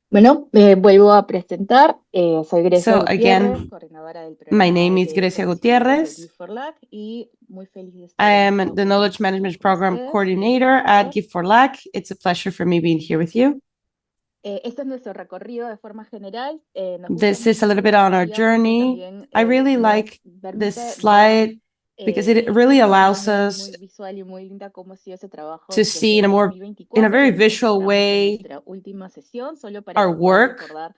Bueno, vuelvo a presentar. Soy Grecia So Gutiérrez, again, coordinadora del my programa name is de Grecia conocimientos de Gutierrez. Give for Lac y muy feliz de I estar en esta am the última Knowledge sesión Management con Program ustedes de Coordinator at Give4Lac. Give for Lac. It's a pleasure for me being here with you. Este es nuestro recorrido de forma general. Nos gusta This is mucho a esta little bit on our diapositiva porque journey. también I really nos like this permite ver slide because it really de forma allows muy, us muy visual y muy linda cómo ha sido ese trabajo to see desde in a 2024 y very ahorita visual estamos en way nuestra última sesión, solo para our que puedan work recordar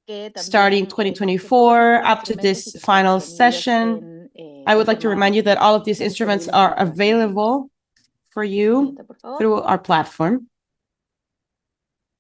que starting también todos 2024 estos up to instrumentos y this que están final disponibles session. I de would like to forma, remind you that all of these están instruments disponibles en are nuestra base de datos. available for you Siguiente, por favor. through our platform.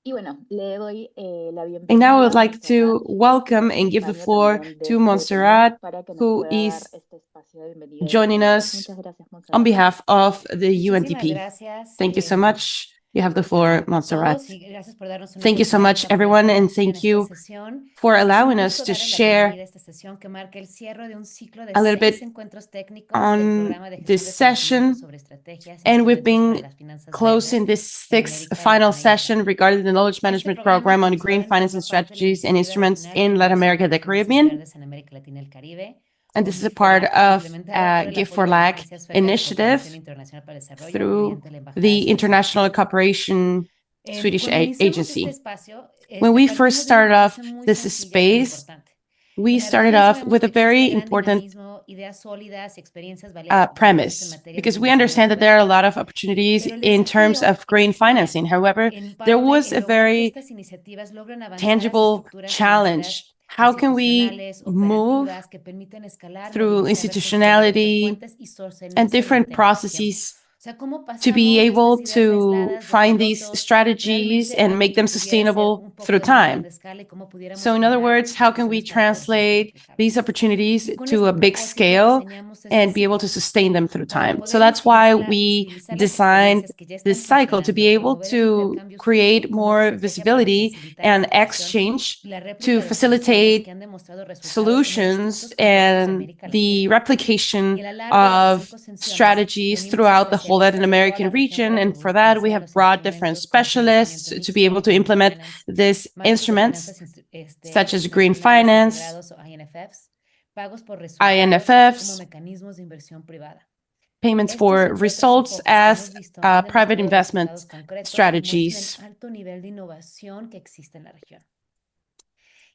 Y bueno, le doy la And now I would bienvenida a like Montserrat, to welcome and give the acompaña floor también to de PNUD, Montserrat, para que nos who pueda dar is este espacio de bienvenida y joining bienvenida. us Muchas gracias, on Montserrat. behalf of the Muchísimas UNDP. gracias Thank you so much. You have the floor, a Montserrat. todos y gracias por darnos una Thank you so oportunidad much, para poder everyone, and compartir en thank esta you sesión. for Es un allowing us gusto to darle la bienvenida share a esta sesión que marca el cierre de un ciclo de a little 6 bit encuentros técnicos del on Programa de Gestión this de Conocimiento session. sobre Estrategias e And we've Instrumentos para been las Finanzas closing Verdes this en sixth América, final Latina y el session Caribe. regarding the Knowledge Este Management programa Program on considera green y financing forma parte de la strategies and Iniciativa instruments Regional de in Latin Innovación America, de the las Finanzas Caribbean. Verdes en América Latina y el Caribe, And o this is a Give for part LAC, of implementada por el Give for apoyo de la LAC Agencia Sueca de Cooperación initiative Internacional para el Desarrollo through mediante la Embajada de the Suecia en International México. Cooperation Swedish Cuando iniciamos este agency. espacio, When we first partimos de una started off premisa muy this sencilla pero space, importante. we En la started región off sabemos with a que existe very gran important dinamismo, ideas sólidas y experiencias valiosas en premise, materia de because we understand financiamiento that there are a verde. lot of opportunities Pero el in terms desafío of green existía financing. However, en there parte was en a lograr que very estas iniciativas logren avanzar hacia tangible estructuras financieras challenge. How can we institucionales, move operativas, que permiten escalar, through movilizar recursos de diversas institutionality fuentes y and sostenerse different durante más tiempo? processes O sea, ¿cómo to be pasamos de estas able ideas to aisladas de find these pilotos strategies realmente a and algo make que them pudiera ser sustainable un poco through de más grande time? escala y cómo pudiéramos So, in other generar words, how can we soluciones para todos estos que translate these reflejamos? opportunities Y con to este a big propósito scale diseñamos este and be able to ciclo sustain them through para time? So poder that's why we visibilizar las designed experiencias que ya están this cycle to be funcionando, able promover el to intercambio justo create como una more estrategia para visibility facilitar la and adaptación exchange y la to réplica de soluciones que facilitate han demostrado resultados en los solutions distintos contextos de and América the Latina. Y replication a lo largo de las of 5 sesiones, strategies reunimos throughout the whole Latin especialistas de toda American la región region. para And for that, we potenciar have los brought different instrumentos como financiamiento specialists to be able mixto, to Green implement Finance, these marcos de instruments, finanzas such as green internacionales finance, integrados o INFFs, pagos por resultados, así como INFFs, mecanismos de inversión privada. payments Estos for entre otros results enfoques que as hemos visto han private demostrado investment resultados concretos y muestran el strategies. alto nivel de innovación que existe en la región.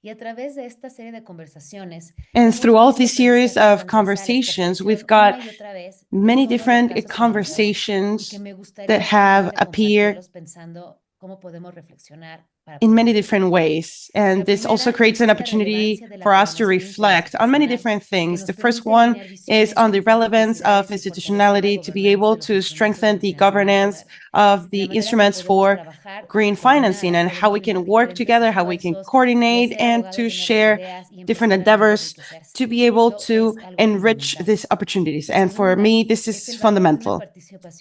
Y a través de esta serie de conversaciones, And hemos through all of visto these series aprendizajes of transversales que conversations, we've aparecieron got una y otra vez en many todos los different casos comentados y que conversations me that gustaría have finalmente appeared compartirlos pensando cómo podemos reflexionar para in poder many different aplicarlos. ways. And La this also primera creates es an esta opportunity relevancia de la for us to coordinación reflect on many interinstitucional different que things. nos The first permite one alinear is visiones, on the enfocar relevance of duplicidades y fortalecer la institutionality to be gobernanza able de los to instrumentos strengthen del the financiamiento governance verde, of de the la manera que instruments podemos for trabajar green financing coordinada, and how podemos we brindar can work diferentes together, how we can esfuerzos, ya coordinate, ser and abogados to de nuevas share ideas y different empezar a endeavors enriquecerse. to be able Esto to es algo enrich fundamental. these opportunities. La And for segunda me, this es is el valor de una fundamental.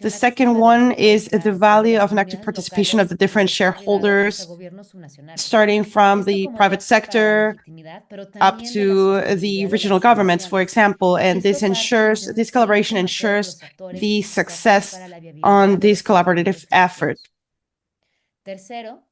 The participación second activa de los one actores is the claves, desde value las of an active comunidades participation of locales the y el different sector privado hasta shareholders, gobiernos subnacionales. starting from Esto the como private base para la sector legitimidad, pero up también de la to the sostenibilidad de regional las governments, for soluciones. example. Y And esto parte desde un this excelente collaboration mapeo de ensures los actores the y su papel success para la on viabilidad de this los collaborative instrumentos effort. financieros. Tercero,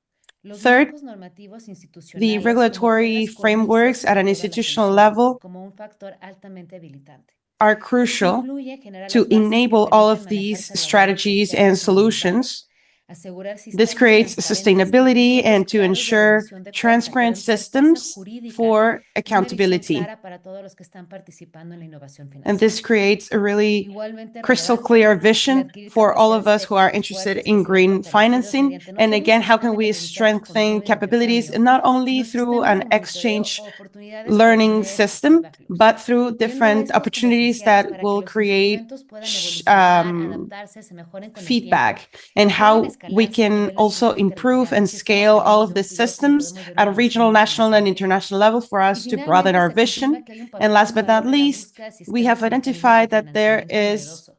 los Third, marcos normativos the institucionales como regulatory piedras cornisas frameworks at de an todas las institutional soluciones y level como un factor altamente habilitante. are Esto crucial incluye generar to las bases que enable all permiten of manejar these salvaguardias strategies sociales and y ambientales, solutions. asegurar This sistemas creates transparentes y sustainability criterios and to claros de ensure rendición de cuenta que transparent den certeza systems jurídica for y una visión accountability. clara para todos los que están participando en la innovación And financiera. this creates a really Igualmente crystal relevante, clear el vision adquirir for all of capacidades us who are técnicas interested fuertes que in se ven green fortalecidos financing. mediante no And solo un again, how sistema can de we aprendizaje strengthen continuo y de capabilities intercambio, not only sino through sistemas an de monitoreo exchange o oportunidades para learning obtener system, feedback loops, but through viendo different estos como opportunities esenciales that para que will los create instrumentos puedan evolucionar, adaptarse, se mejoren con el tiempo feedback, y and puedan how we escalarse a can nivel also nacional y improve territorial, and si es como scale all salimos of de the un piloto y systems podemos ver at una a evolución regional, mucho más national, and amplia. international level for Y us to broaden finalmente our se confirma vision. que hay un And papel last but not fundamental en la least, búsqueda de we have sistemas y mecanismos de identified that there financiamiento is novedosos,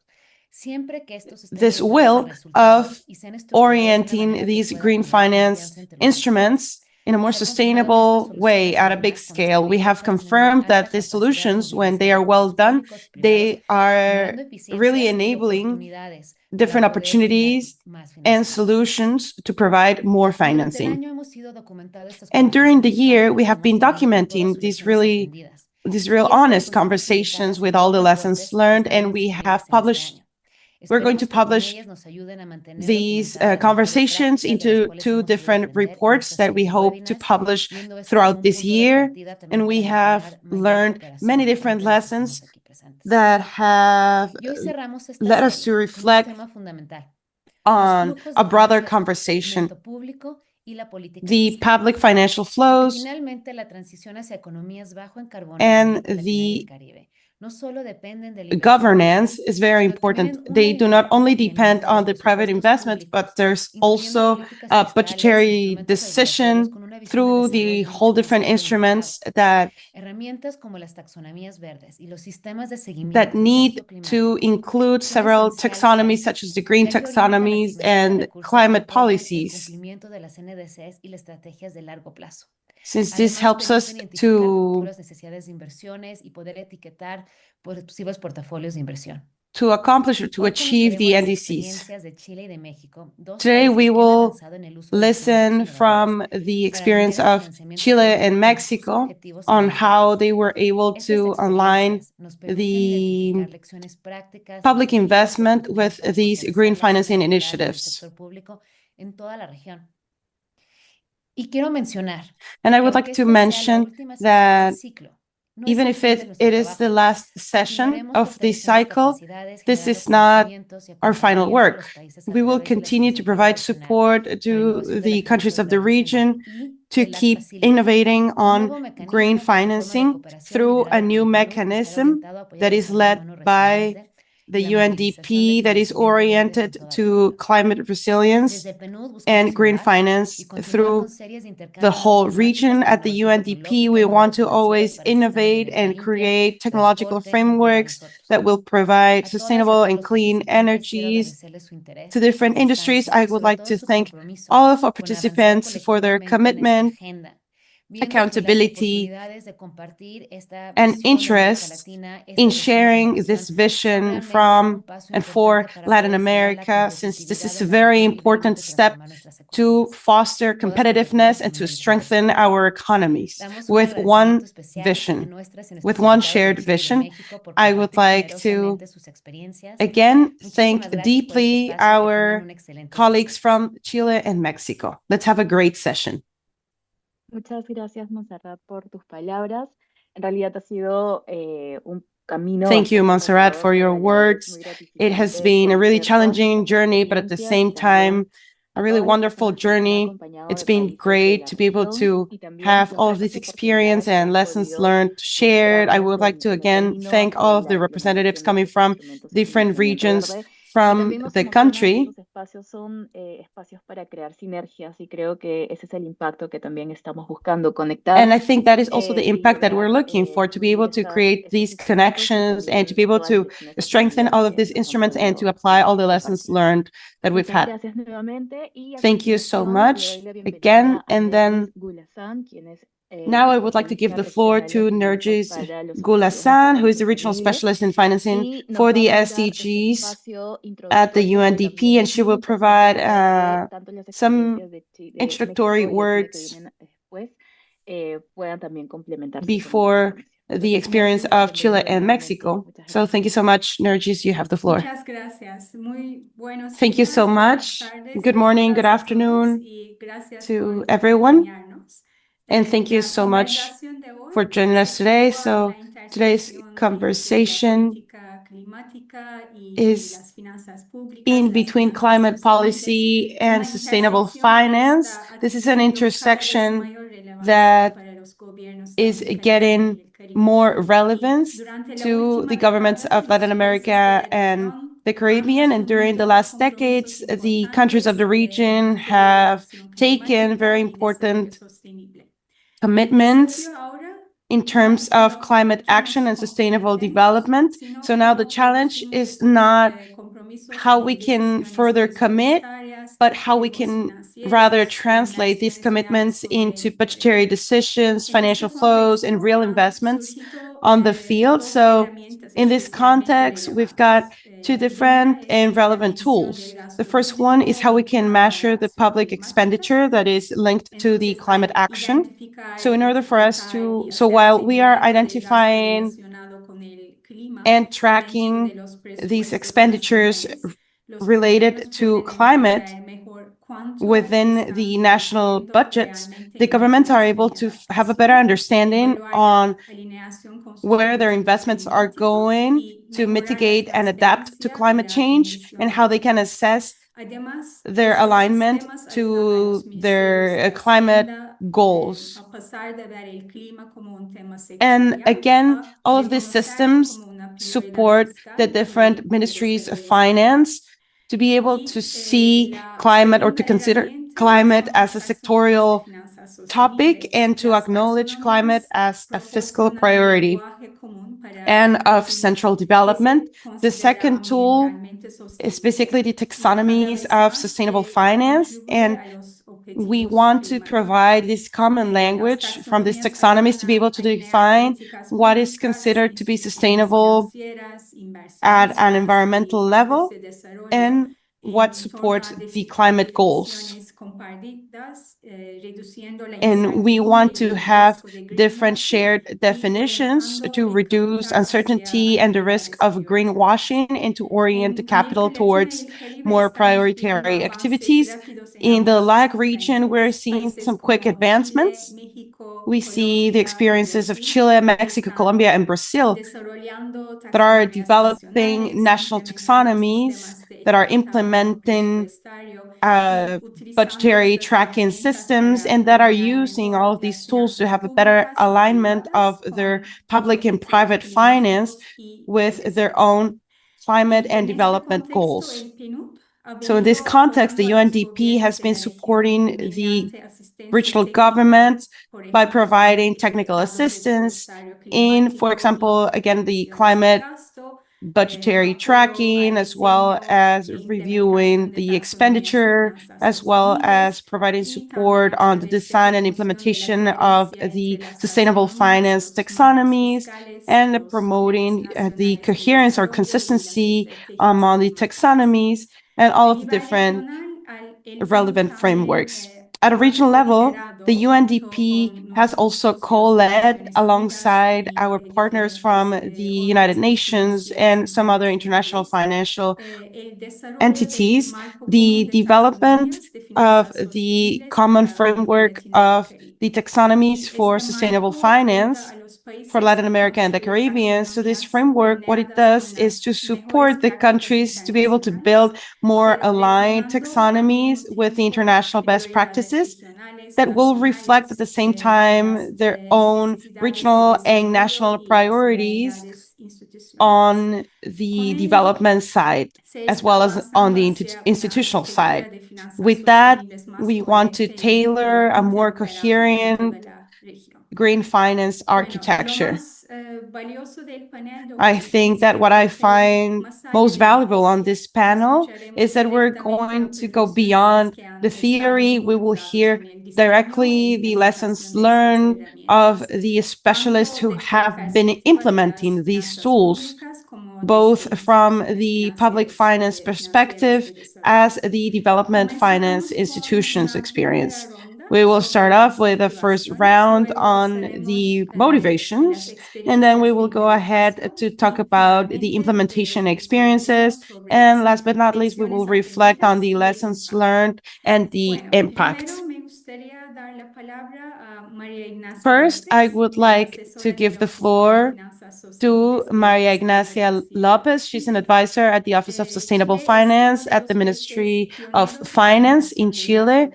siempre que estos estén this orientados a will of resultados y sean estructurados de una orienting manera que these pueda green generar finance confianza entre los actores. instruments in a more sustainable way at a big scale. We have confirmed that the solutions, when they are well done, they are really enabling different opportunities and solutions to provide more financing. And during the year, we have been documenting these real honest conversations with all the lessons learned, and we're going to publish these conversations into 2 different reports that we hope to publish throughout this year. And we have learned many different lessons that have led us to reflect on a broader conversation. The public financial flows and the governance is very important. They do not only depend on the private investment, but there's also a budgetary decision through the whole different instruments that need to include several taxonomies, such as the green taxonomies and climate policies, since this helps us to accomplish or to achieve the NDCs. Today, we will listen from the experience of Chile and Mexico on how they were able to align the public investment with these green financing initiatives. And I would like to mention that even if it is the last session of this cycle, this is not our final work. We will continue to provide support to the countries of the region to keep innovating on green financing through a new mechanism that is led by the UNDP, that is oriented to climate resilience and green finance through the whole region. At the UNDP, we want to always innovate and create technological frameworks that will provide sustainable and clean energies to different industries. I would like to thank all of our participants for their commitment, accountability, and interest in sharing this vision from and for Latin America, since this is a very important step to foster competitiveness and to strengthen our economies with one vision, with one shared vision. I would like to again thank deeply our colleagues from Chile and Mexico. Let's have a great session. Muchas gracias, Montserrat, por tus palabras. En realidad ha sido un camino. Thank you, Montserrat, for your words. It has been a really challenging journey, but at the same time, a really wonderful journey. It's been great to be able to have all of this experience and lessons learned shared. I would like to again thank all of the representatives coming from different regions from the country. Son espacios para crear sinergias, y creo que ese es el impacto que también estamos buscando conectar. And I think that is also the impact that we're looking for, to be able to create these connections and to be able to strengthen all of these instruments and to apply all the lessons learned that we've had. Thank you so much again. And then now I would like to give the floor to Nergis Gulasan, who is the regional specialist in financing for the SDGs at the UNDP, and she will provide some introductory words before the experience of Chile and Mexico. So thank you so much, Nergis, you have the floor. Thank you so much. Good morning, good afternoon to everyone. And thank you so much for joining us today. So today's conversation is in between climate policy and sustainable finance. This is an intersection that is getting more relevance to the governments of Latin America and the Caribbean. And during the last decades, the countries of the region have taken very important commitments in terms of climate action and sustainable development. So now the challenge is not how we can further commit, but how we can rather translate these commitments into budgetary decisions, financial flows, and real investments on the field. So in this context, we've got two different and relevant tools. The first one is how we can measure the public expenditure that is linked to the climate action. So in order for us to, so while we are identifying and tracking these expenditures related to climate within the national budgets, the governments are able to have a better understanding on where their investments are going to mitigate and adapt to climate change and how they can assess their alignment to their climate goals. And again, all of these systems support the different ministries of finance to be able to see climate or to consider climate as a sectorial topic and to acknowledge climate as a fiscal priority and of central development. The second tool is basically the taxonomies of sustainable finance, and we want to provide this common language from these taxonomies to be able to define what is considered to be sustainable at an environmental level and what supports the climate goals. And we want to have different shared definitions to reduce uncertainty and the risk of greenwashing and to orient the capital towards more prioritary activities. In the LAC region, we're seeing some quick advancements. We see the experiences of Chile, Mexico, Colombia, and Brazil that are developing national taxonomies, that are implementing budgetary tracking systems, and that are using all of these tools to have a better alignment of their public and private finance with their own climate and development goals. So in this context, the UNDP has been supporting the regional governments by providing technical assistance in, for example, again, the climate budgetary tracking, as well as reviewing the expenditure, as well as providing support on the design and implementation of the sustainable finance taxonomies, and promoting the coherence or consistency among the taxonomies and all of the different relevant frameworks. At a regional level, the UNDP has also co-led alongside our partners from the United Nations and some other international financial entities, the development of the common framework of the taxonomies for sustainable finance for Latin America and the Caribbean. So this framework, what it does is to support the countries to be able to build more aligned taxonomies with the international best practices that will reflect at the same time their own regional and national priorities on the development side, as well as on the institutional side. With that, we want to tailor a more coherent green finance architecture. I think that what I find most valuable on this panel is that we're going to go beyond the theory. We will hear directly the lessons learned of the specialists who have been implementing these tools, both from the public finance perspective as the development finance institutions experience. We will start off with a first round on the motivations, and then we will go ahead to talk about the implementation experiences. And last but not least, we will reflect on the lessons learned and the impact. First, I would like to give the floor to Maria Ignacia Lopez. She's an advisor at the Office of Sustainable Finance at the Ministry of Finance in Chile.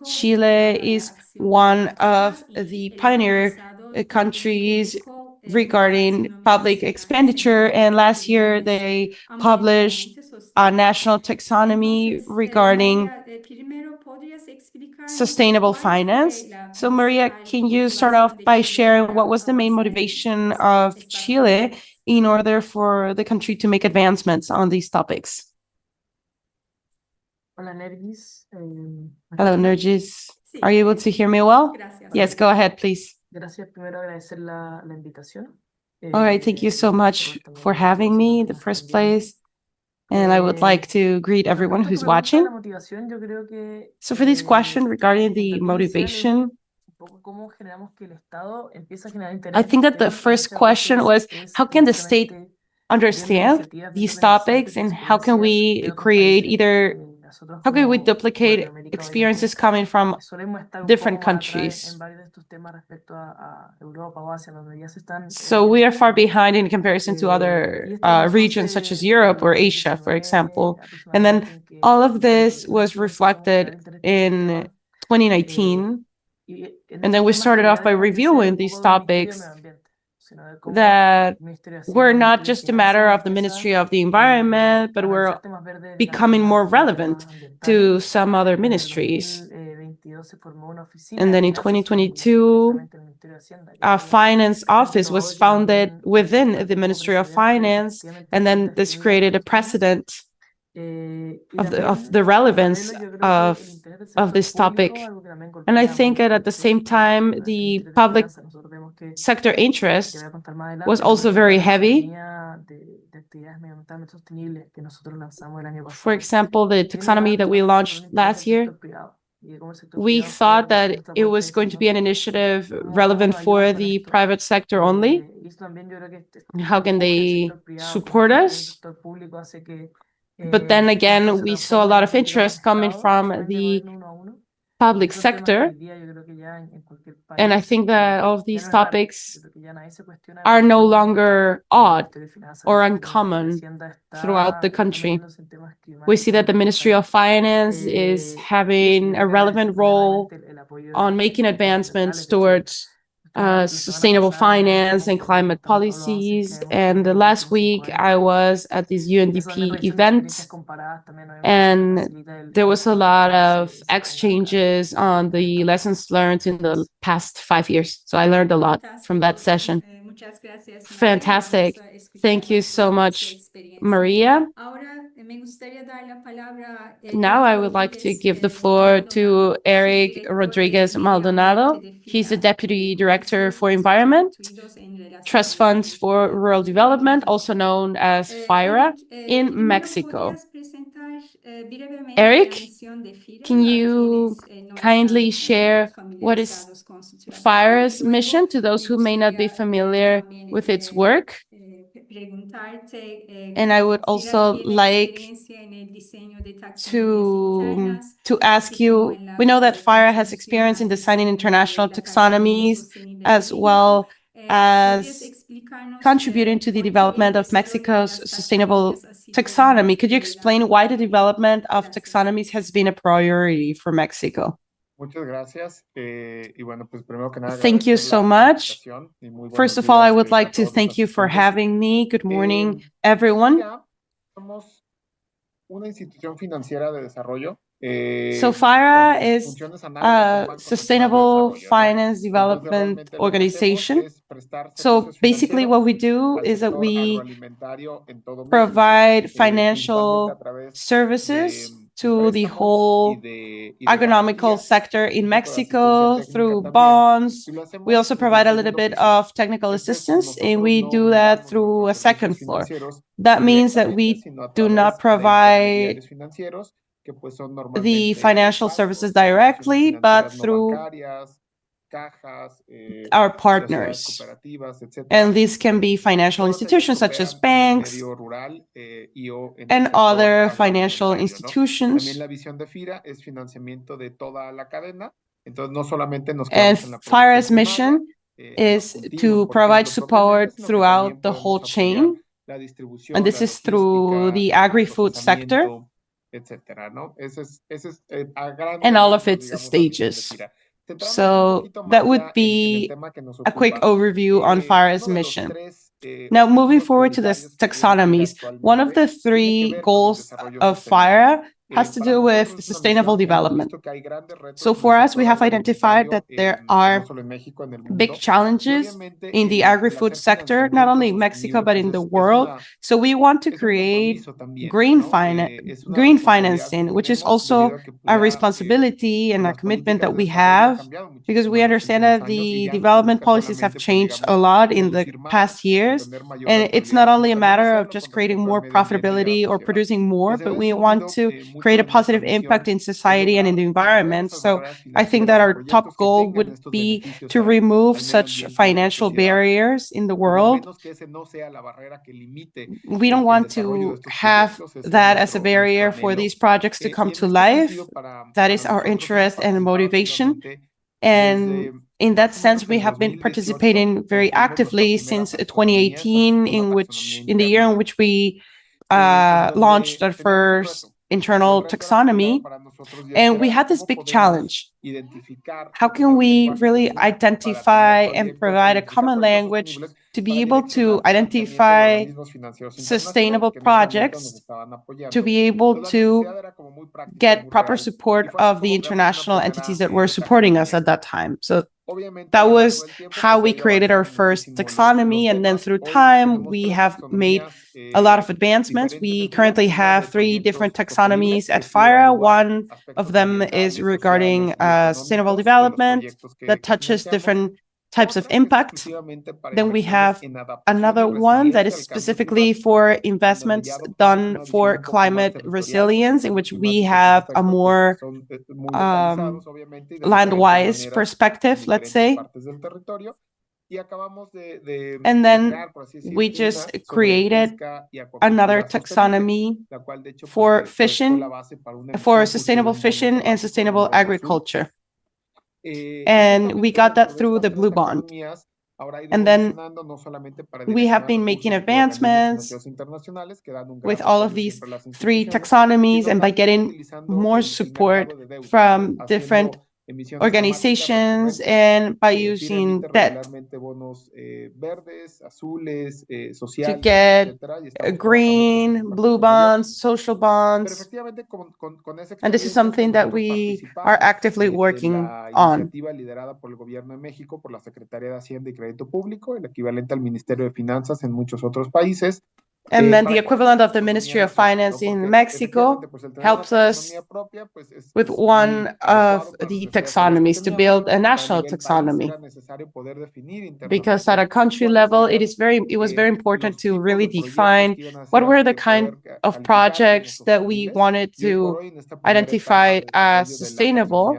Chile is one of the pioneer countries regarding public expenditure, and last year they published a national taxonomy regarding sustainable finance. So Maria, can you start off by sharing what was the main motivation of Chile in order for the country to make advancements on these topics? Hello, Nergis. Are you able to hear me well? Yes, go ahead, please. All right, thank you so much for having me in the first place. And I would like to greet everyone who's watching. So for this question regarding the motivation, I think that the first question was, how can the state understand these topics and how can we create how can we duplicate experiences coming from different countries? So we are far behind in comparison to other regions such as Europe or Asia, for example. And then all of this was reflected in 2019. And then we started off by reviewing these topics that were not just a matter of the Ministry of the Environment, but were becoming more relevant to some other ministries. And then in 2022, a finance office was founded within the Ministry of Finance, and then this created a precedent of the relevance of this topic. And I think that at the same time, the public sector interest was also very heavy. For example, the taxonomy that we launched last year, we thought that it was going to be an initiative relevant for the private sector only. How can they support us? But then again, we saw a lot of interest coming from the public sector. And I think that all of these topics are no longer odd or uncommon throughout the country. We see that the Ministry of Finance is having a relevant role on making advancements towards sustainable finance and climate policies. And last week I was at this UNDP event, and there was a lot of exchanges on the lessons learned in the past 5 years. So I learned a lot from that session. Fantastic. Thank you so much, Maria. Now I would like to give the floor to Eric Rodriguez Maldonado. He's the Deputy Director for Environment, Trust Funds for Rural Development, also known as FIRA, in Mexico. Eric, can you kindly share what is FIRA's mission to those who may not be familiar with its work? And I would also like to ask you, we know that FIRA has experience in designing international taxonomies as well as contributing to the development of Mexico's sustainable taxonomy. Could you explain why the development of taxonomies has been a priority for Mexico? Thank you so much. First of all, I would like to thank you for having me. Good morning, everyone. So FIRA is a sustainable finance development organization. So basically what we do is that we provide financial services to the whole agronomical sector in Mexico through bonds. We also provide a little bit of technical assistance, and we do that through a second floor. That means that we do not provide the financial services directly, but through our partners. And these can be financial institutions such as banks and other financial institutions. And FIRA's mission is to provide support throughout the whole chain. And this is through the agri-food sector and all of its stages. So that would be a quick overview on FIRA's mission. Now, moving forward to the taxonomies, one of the 3 goals of FIRA has to do with sustainable development. So for us, we have identified that there are big challenges in the agri-food sector, not only in Mexico, but in the world. So we want to create green financing, which is also a responsibility and a commitment that we have, because we understand that the development policies have changed a lot in the past years. And it's not only a matter of just creating more profitability or producing more, but we want to create a positive impact in society and in the environment. So I think that our top goal would be to remove such financial barriers in the world. We don't want to have that as a barrier for these projects to come to life. That is our interest and motivation. And in that sense, we have been participating very actively since 2018, in the year in which we launched our first internal taxonomy. And we had this big challenge. How can we really identify and provide a common language to be able to identify sustainable projects, to be able to get proper support of the international entities that were supporting us at that time? So that was how we created our first taxonomy. And then through time, we have made a lot of advancements. We currently have 3 different taxonomies at FIRA. One of them is regarding sustainable development that touches different types of impact. Then we have another one that is specifically for investments done for climate resilience, in which we have a more land-wise perspective, let's say. And then we just created another taxonomy for fishing, for sustainable fishing and sustainable agriculture. And we got that through the Blue Bond. And then we have been making advancements with all of these 3 taxonomies, and by getting more support from different organizations and by using debt to get green, blue bonds, social bonds. And this is something that we are actively working on. And then the equivalent of the Ministry of Finance in Mexico helps us with one of the taxonomies to build a national taxonomy. Because at a country level, it was very important to really define what were the kind of projects that we wanted to identify as sustainable.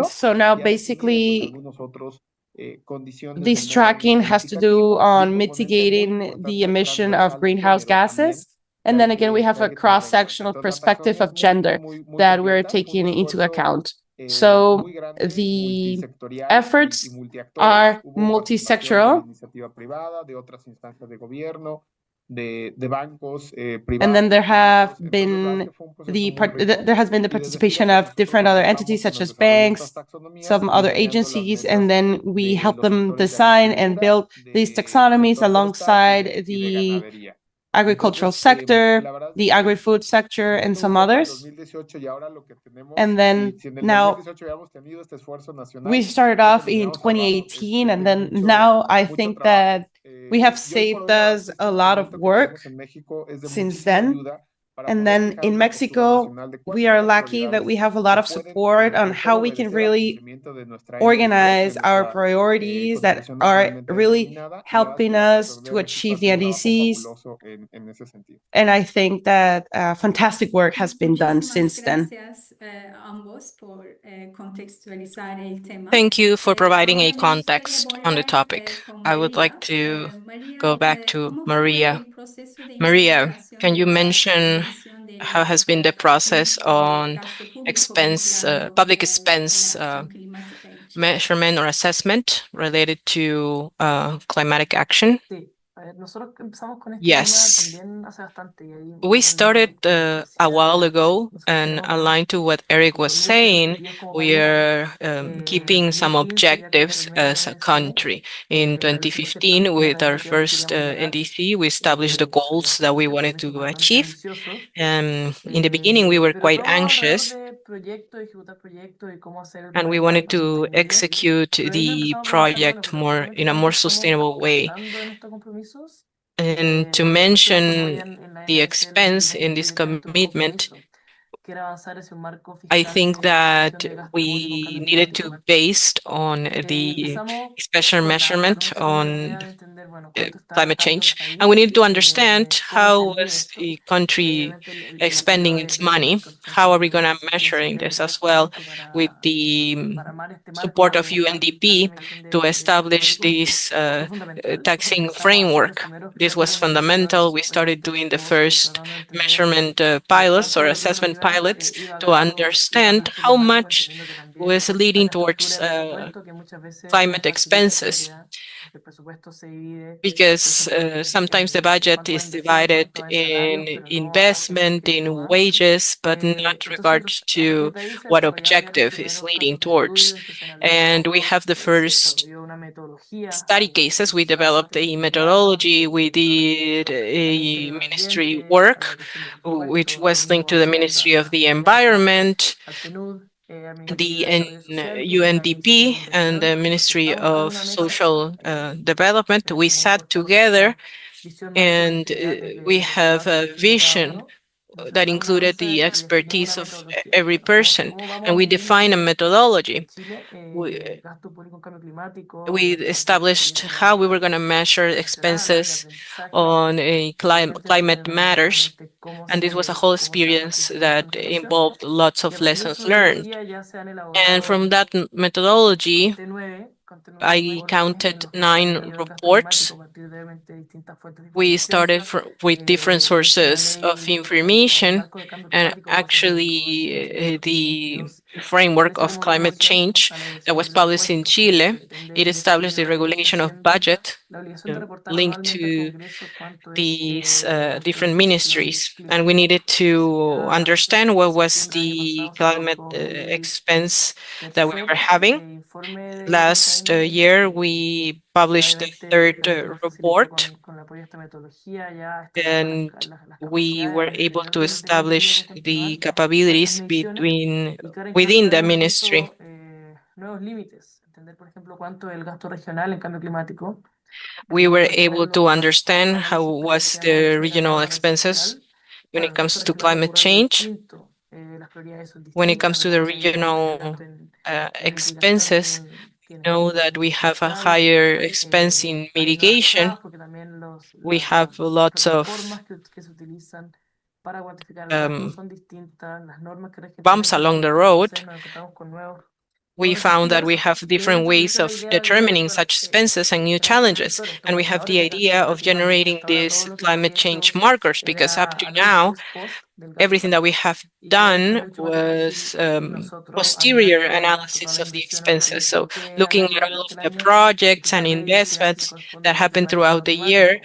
So now basically this tracking has to do on mitigating the emission of greenhouse gases. And then again, we have a cross-sectional perspective of gender that we're taking into account. So the efforts are multi-sectoral. And then there has been the participation of different other entities such as banks, some other agencies, and then we help them design and build these taxonomies alongside the agricultural sector, the agri-food sector, and some others. And then now we started off in 2018, and then now I think that we have saved us a lot of work since then. And then in Mexico, we are lucky that we have a lot of support on how we can really organize our priorities that are really helping us to achieve the NDCs. And I think that fantastic work has been done since then. Thank you for providing a context on the topic. I would like to go back to Maria. Maria, can you mention how has been the process on public expense measurement or assessment related to climatic action? Yes. We started a while ago, and aligned to what Eric was saying, we are keeping some objectives as a country. In 2015, with our first NDC, we established the goals that we wanted to achieve. And in the beginning, we were quite anxious, and we wanted to execute the project more in a more sustainable way. And to mention the expense in this commitment, I think that we needed to based on the special measurement on climate change, and we need to understand how was the country expending its money. How are we going to measuring this as well with the support of UNDP to establish this taxing framework? This was fundamental. We started doing the first measurement pilots or assessment pilots to understand how much was leading towards climate expenses, because sometimes the budget is divided in investment, in wages, but not regards to what objective is leading towards. And we have the first study cases. We developed a methodology. We did a ministry work, which was linked to the Ministry of the Environment, the UNDP, and the Ministry of Social Development. We sat together, and we have a vision that included the expertise of every person, and we define a methodology. We established how we were going to measure expenses on climate matters, and this was a whole experience that involved lots of lessons learned. And from that methodology, I counted 9 reports. We started with different sources of information, and actually the framework of climate change that was published in Chile, it established the regulation of budget linked to these different ministries, and we needed to understand what was the climate expense that we were having. Last year, we published the third report, and we were able to establish the capabilities within the ministry. We were able to understand how was the regional expenses when it comes to climate change. When it comes to the regional expenses, you know that we have a higher expense in mitigation. We have lots of bumps along the road. We found that we have different ways of determining such expenses and new challenges, and we have the idea of generating these climate change markers, because up to now, everything that we have done was posterior analysis of the expenses. So looking at all of the projects and investments that happened throughout the year,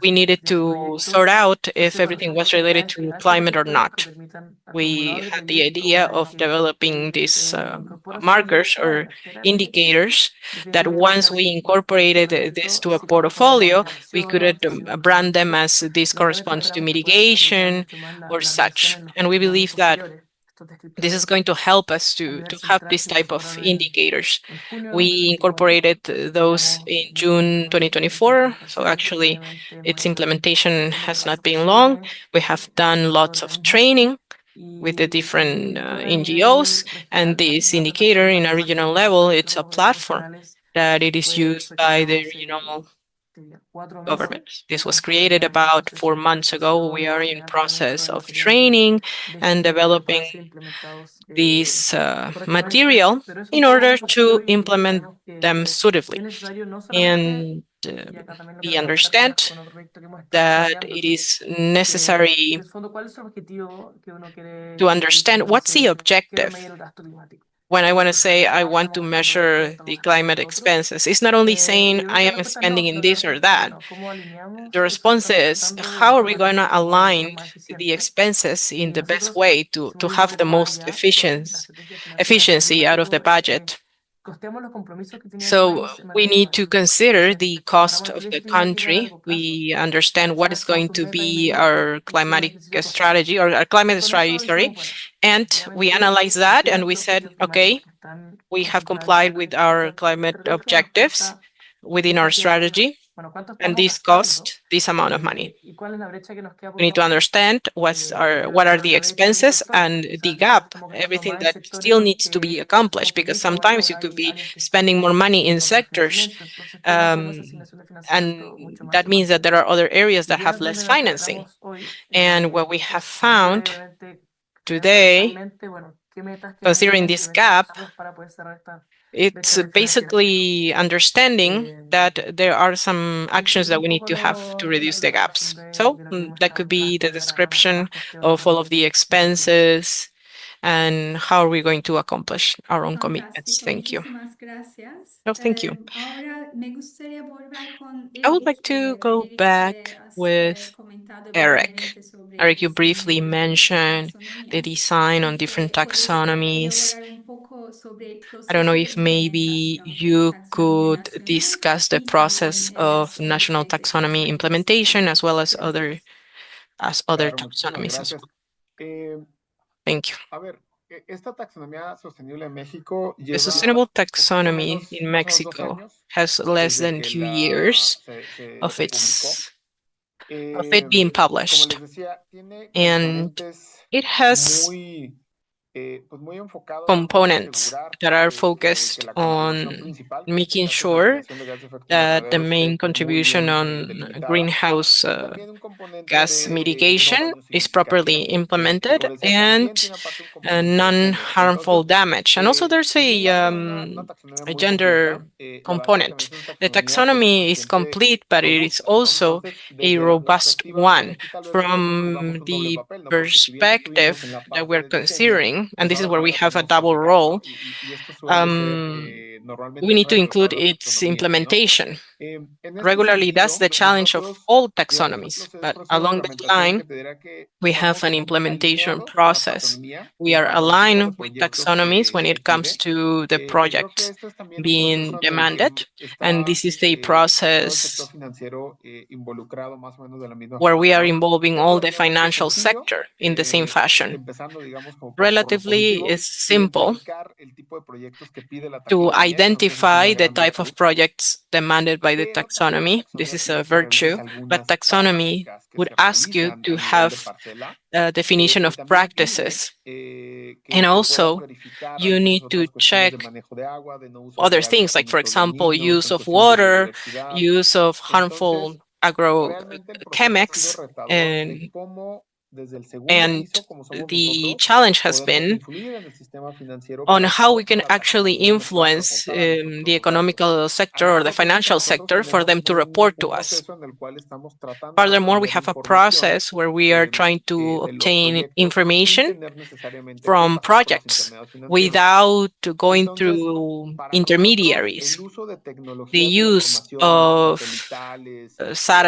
we needed to sort out if everything was related to climate or not. We had the idea of developing these markers or indicators that once we incorporated this to a portfolio, we could brand them as this corresponds to mitigation or such. And we believe that this is going to help us to have this type of indicators. We incorporated those in June 2024. So actually, its implementation has not been long. We have done lots of training with the different NGOs, and this indicator in a regional level, it's a platform that it is used by the regional governments. This was created about 4 months ago. We are in process of training and developing this material in order to implement them suitably. And we understand that it is necessary to understand what's the objective when I want to say I want to measure the climate expenses. It's not only saying I am spending in this or that. The response is, how are we going to align the expenses in the best way to have the most efficiency out of the budget? So we need to consider the cost of the country. We understand what is going to be our climatic strategy or our climate strategy, sorry. And we analyze that and we said, okay, we have complied with our climate objectives within our strategy, and this cost this amount of money. We need to understand what are the expenses and the gap, everything that still needs to be accomplished, because sometimes you could be spending more money in sectors, and that means that there are other areas that have less financing. And what we have found today, considering this gap, it's basically understanding that there are some actions that we need to have to reduce the gaps. So that could be the description of all of the expenses and how are we going to accomplish our own commitments. Thank you. Oh, thank you. I would like to go back with Eric. Eric, you briefly mentioned the design on different taxonomies. I don't know if maybe you could discuss the process of national taxonomy implementation as well as other Claro, muchísimas taxonomies as gracias. well. Thank you. A ver, esta taxonomía sostenible en México The lleva sustainable poquito taxonomy menos, in más o menos 2 Mexico años has less desde than que 2 years se of publicó. it being Como published, les decía, tiene and componentes it has pues muy enfocados a components asegurar that are que focused la contribución on principal, que en este making caso es la sure mitigación de gases de efecto that the invernadero, main esté muy contribution bien on delimitada. greenhouse Y también un componente gas de no mitigation daño is properly significativo, que implemented, como les decía, también and tiene aparte un componente de género. non-harmful Entonces, damage. And also there's sin duda una taxonomía a muy gender completa. La verdad es que component. también es una The taxonomía pues taxonomy is bastante complete, but it is robusta, ¿no? also Entonces, a desde la robust perspectiva, pues one. aquí tal vez nosotros jugamos From un doble the papel, ¿no? Porque si bien perspective estuvimos en la that parte we're de diseño, considering, and pues this is ahora where también we la have a tenemos que double aplicar, role, ¿no? Y esto suele ser we normalmente need to include retroceder a las its taxonomías, ¿no? implementation. En este Regularly, that's sentido, the challenge of nosotros all llevamos un taxonomies. But proceso de along that implementación line, que tendrá que we have an estamos implementation alineados con la process. taxonomía We en are cuanto al tipo de aligned with proyectos taxonomies when que it comes pide. to the Y creo que projects este es también un being proceso en el que demanded. And está this is the todo el sector process financiero involucrado más o menos de la misma where we forma, are ¿no? involving Es all the relativamente financial sencillo, sector in the same fashion. empezando, digamos, como por lo Relatively, positivo, it's simple identificar el tipo de proyectos que pide la to taxonomía. Creo que esa es una identify the gran type virtud. of projects demanded by the Pero también la taxonomy. This taxonomía is pide a que revises virtue, but algunas taxonomy prácticas que would se ask you realizan a to nivel de have parcela. a definition Y of también pide practices. que And puedas also, verificar you algunas need to otras cuestiones de check manejo de agua, de no uso other ilegal de things, like, for parámetros example, dañinos, use en of cuestión de water, biodiversidad. use of harmful Entonces, realmente el proceso ha sido agrochemics, retador de cómo desde el segundo and piso, como somos the nosotros, challenge has podemos been influir en el sistema financiero on para que how we adopten can la actually taxonomía y nos puedan influence reportar a nosotros the los datos. economical sector or the Aunado con eso, financial nosotros sector for them tenemos to report un to us. proceso en el cual estamos tratando de Furthermore, we obtener have a información process where we are trying to de los obtain proyectos sin information tener necesariamente que from pasar por los projects intermediarios financieros. without going Entonces, through para nosotros, el intermediaries. uso de The tecnologías de use información of satelitales, este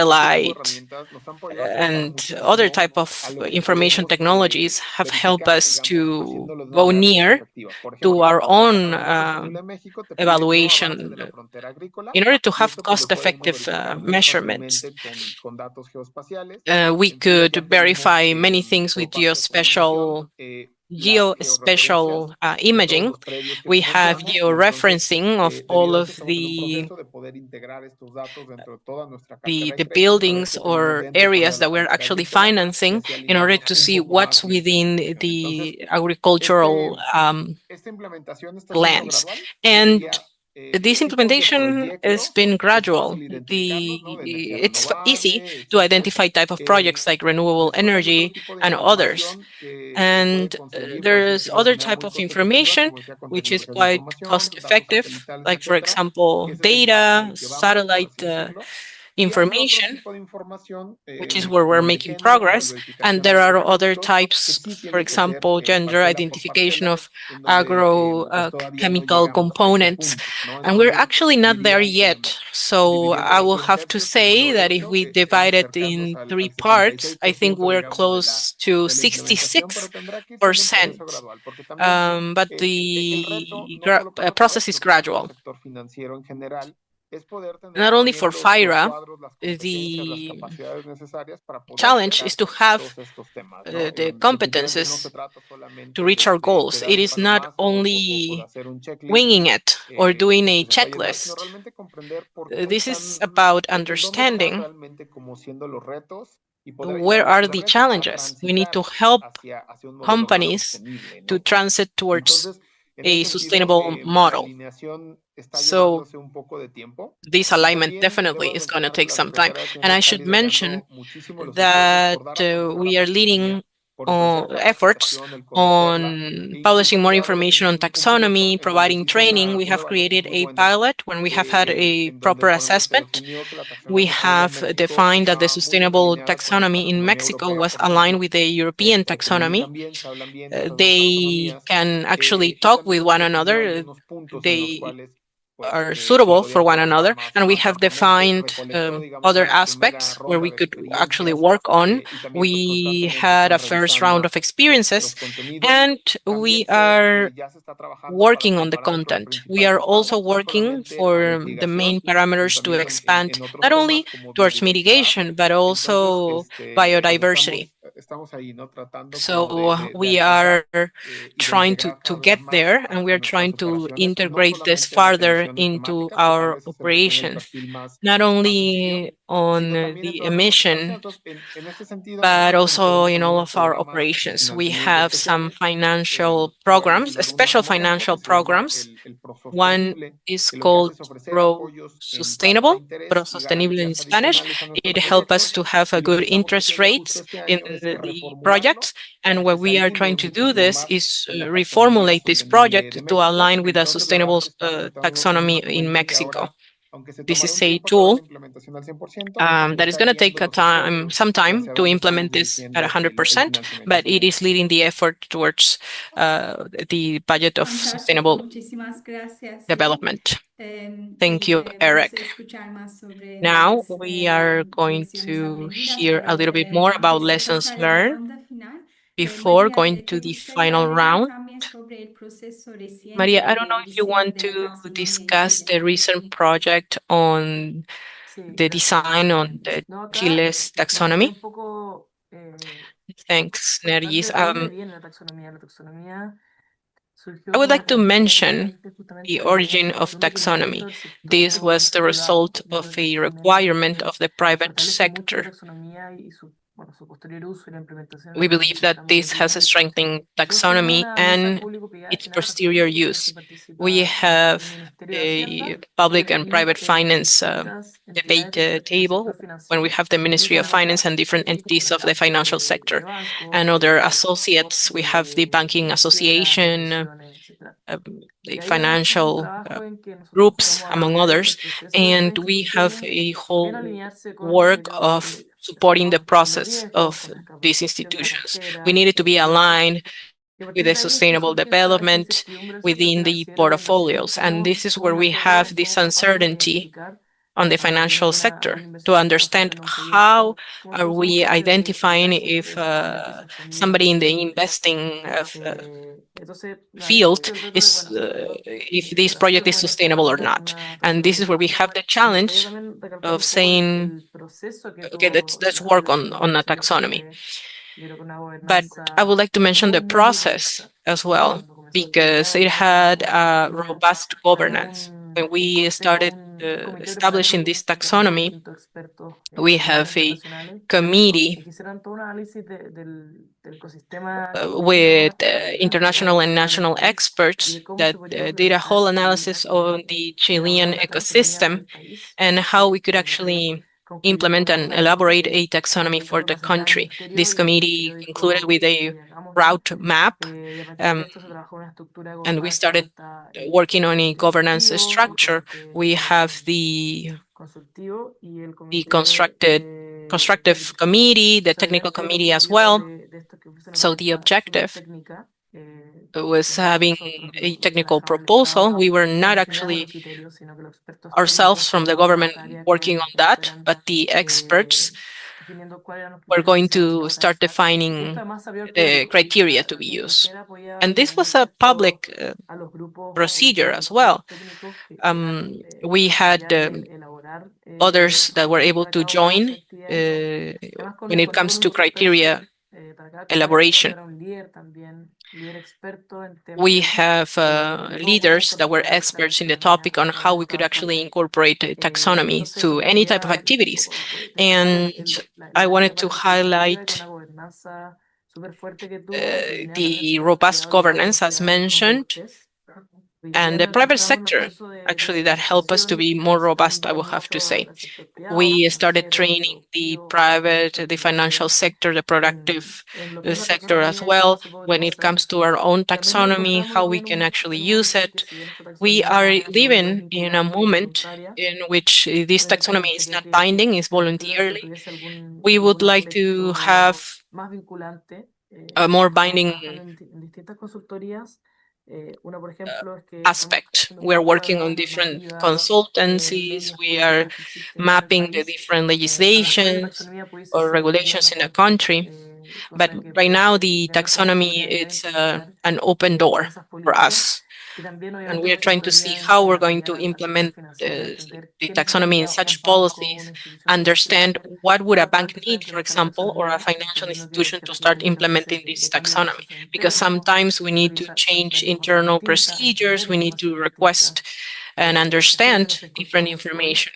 tipo de satellite herramientas nos han podido acercar and other muchísimo type a of lo que information queremos technologies have helped verificar, us digamos, to haciéndolo de una go manera más near efectiva. Por to ejemplo, our la own taxonomía sostenible en México te pide no avance evaluation de la frontera agrícola in order to y have esto pues lo podemos cost-effective verificar muy measurements. fácilmente con datos geoespaciales. We En Chile could ya pedimos verify many things como with parte de colonización las georreferencias geospatial de todos imaging. los predios que We have financiamos y entonces georeferencing of all debido a of eso estamos en un proceso de poder integrar estos datos dentro de toda nuestra cartera de the crédito, saber buildings qué tenemos or dentro fuera de areas la that we're frontera actually agrícola y financing así in order alinearnos to un see poco más what's en esta within situación. Entonces, the agricultural esta implementación está siendo lands. gradual. Yo And diría this tipos de implementation has proyectos, been es gradual. fácil identificarlos, ¿no? De energía Easy renovable, to etcétera. identify type of projects like renewable Después hay otro energy tipo de and others. información que se puede And conseguir, por así there's decirlo, de other manera type muy of cost efectiva, information, como decía, con which is tecnologías de quite información, cost datos effective, satelitales, like, for etcétera. example, Ese es el paso en data, el que vamos, por satellite así decirlo. information, which is where we're making progress. And there are other types, for example, gender identification of agrochemical components. And we're actually not there yet. So I will have to say that if we divide it in 3 parts, I think we're close to 66%. But the process is gradual. Not only for FIRA, the challenge is to have the competences to reach our goals. It is not only winging it or doing a checklist. This is about understanding where are the challenges. We need to help companies to transit towards a sustainable model. So this alignment definitely is going to take some time. And I should mention that we are leading efforts on publishing more information on taxonomy, providing training. We have created a pilot when we have had a proper assessment. We have defined that the sustainable taxonomy in Mexico was aligned with the European taxonomy. They can actually talk with one another. They are suitable for one another, and we have defined other aspects where we could actually work on. We had a first round of experiences, and we are working on the content. We are also working for the main parameters to expand not only towards mitigation, but also biodiversity. So we are trying to get there, and we are trying to integrate this farther into our operations, not only on the emission, but also in all of our operations. We have some financial programs, special financial programs. One is called Grow Sustainable, Pro Sostenible in Spanish. It helps us to have a good interest rates in the projects. And what we are trying to do this is reformulate this project to align with a sustainable taxonomy in Mexico. This is a tool that is going to take some time to implement this at 100%, but it is leading the effort towards the budget of sustainable development. Thank you, Eric. Now we are going to hear a little bit more about lessons learned before going to the final round. Maria, I don't know if you want to discuss the recent project on the design on the Chile's taxonomy. Thanks, Nergis. I would like to mention the origin of taxonomy. This was the result of a requirement of the private sector. We believe that this has strengthened taxonomy and its posterior use. We have a public and private finance debate table when we have the Ministry of Finance and different entities of the financial sector and other associates. We have the Banking Association, the financial groups, among others, and we have a whole work of supporting the process of these institutions. We needed to be aligned with the sustainable development within the portfolios, and this is where we have this uncertainty on the financial sector to understand how are we identifying if somebody in the investing field is if this project is sustainable or not. And this is where we have the challenge of saying, okay, let's work on a taxonomy. But I would like to mention the process as well, because it had a robust governance. When we started establishing this taxonomy, we have a committee with international and national experts that did a whole analysis on the Chilean ecosystem and how we could actually implement and elaborate a taxonomy for the country. This committee concluded with a route map, and we started working on a governance structure. We have the the constructive committee, the technical committee as well. So the objective was having a technical proposal. We were not actually ourselves from the government working on that, but the experts were going to start defining the criteria to be used. And this was a public procedure as well. We had others that were able to join when it comes to criteria elaboration. We have leaders that were experts in the topic on how we could actually incorporate taxonomy to any type of activities. And I wanted to highlight the robust governance, as mentioned, and the private sector, actually, that help us to be more robust, I will have to say. We started training the private, the financial sector, the productive sector as well, when it comes to our own taxonomy, how we can actually use it. We are living in a moment in which this taxonomy is not binding, it's voluntarily. We would like to have a more binding aspect. We are working on different consultancies. We are mapping the different legislations or regulations in the country. But right now, the taxonomy, it's an open door for us. And we are trying to see how we're going to implement the taxonomy in such policies, understand what would a bank need, for example, or a financial institution to start implementing this taxonomy. Because sometimes we need to change internal procedures, we need to request and understand different information.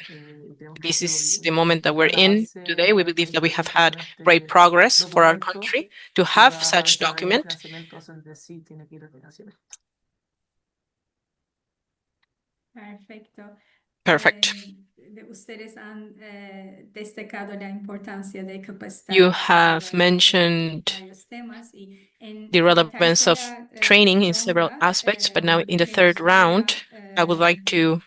This is the moment that we're in today. We believe that we have had great progress for our country to have such document. Perfect. You have mentioned the relevance of training in several aspects, but now in the third round, I would like to